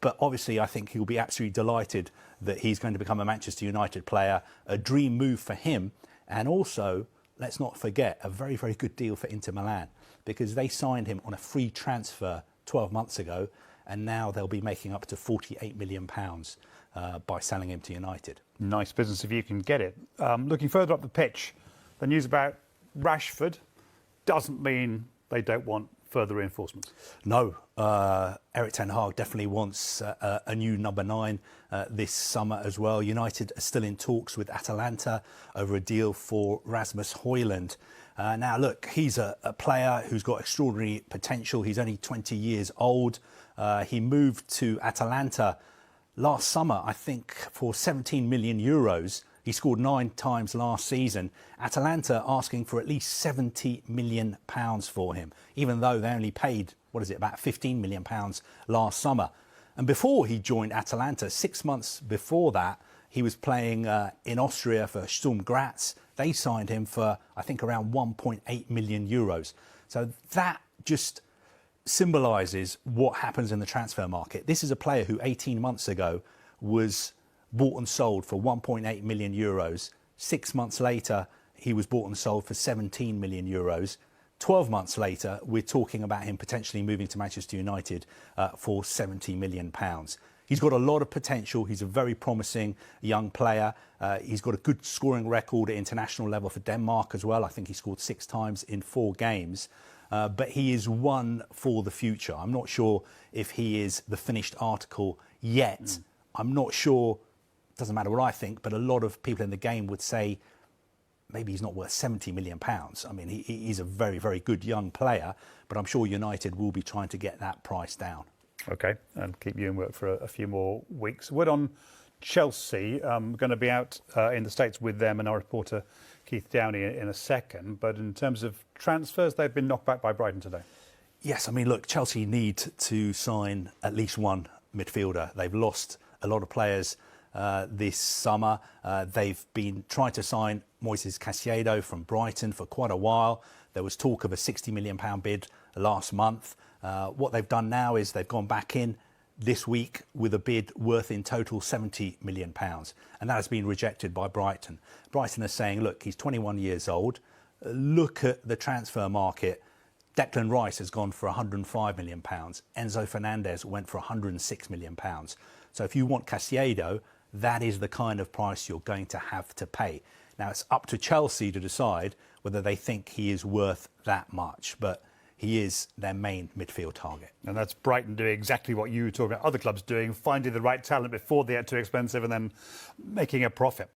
But obviously, I think he'll be absolutely delighted that he's going to become a Manchester United player. A dream move for him. And also, let's not forget, a very, very good deal for Inter Milan, because they signed him on a free transfer 12 months ago, and now they'll be making up to £48 million by selling him to United. Nice business if you can get it. Looking further up the pitch, the news about Rashford doesn't mean they don't want further reinforcements. No, Erik ten Hag definitely wants a new number 9 this summer as well. United are still in talks with Atalanta over a deal for Rasmus Højlund. Now, look, he's a player who's got extraordinary potential. He's only 20 years old. He moved to Atalanta last summer, I think, for 17 million euros. He scored 9 times last season. Atalanta asking for at least £70 million for him, even though they only paid, about £15 million last summer. And before he joined Atalanta, 6 months before that, he was playing in Austria for Sturm Graz. They signed him for, I think, around 1.8 million euros. So that just symbolises what happens in the transfer market. This is a player who 18 months ago was bought and sold for 1.8 million euros. 6 months later, he was bought and sold for 17 million euros. 12 months later, we're talking about him potentially moving to Manchester United for £70 million. He's got a lot of potential. He's a very promising young player. He's got a good scoring record at international level for Denmark as well. I think he scored 6 times in 4 games. But he is one for the future. I'm not sure if he is the finished article yet. I'm not sure. Doesn't matter what I think, but a lot of people in the game would say maybe he's not worth £70 million. I mean, he's a very, very good young player, but I'm sure United will be trying to get that price down. OK, and keep you in work for a few more weeks. Word on Chelsea. I'm going to be out in the States with them and our reporter Keith Downey in a second. But in terms of transfers, they've been knocked back by Brighton today. Yes, I mean, look, Chelsea need to sign at least one midfielder. They've lost a lot of players this summer. They've been trying to sign Moises Caicedo from Brighton for quite a while. There was talk of a £60 million bid last month. What they've done now is they've gone back in this week with a bid worth in total £70 million. And that has been rejected by Brighton. Brighton are saying, look, he's 21 years old. Look at the transfer market. Declan Rice has gone for £105 million. Enzo Fernandez went for £106 million. So if you want Caicedo, that is the kind of price you're going to have to pay. Now, it's up to Chelsea to decide whether they think he is worth that much. But he is their main midfield target. And that's Brighton doing exactly what you were talking about other clubs doing, finding the right talent before they get too expensive and then making a profit.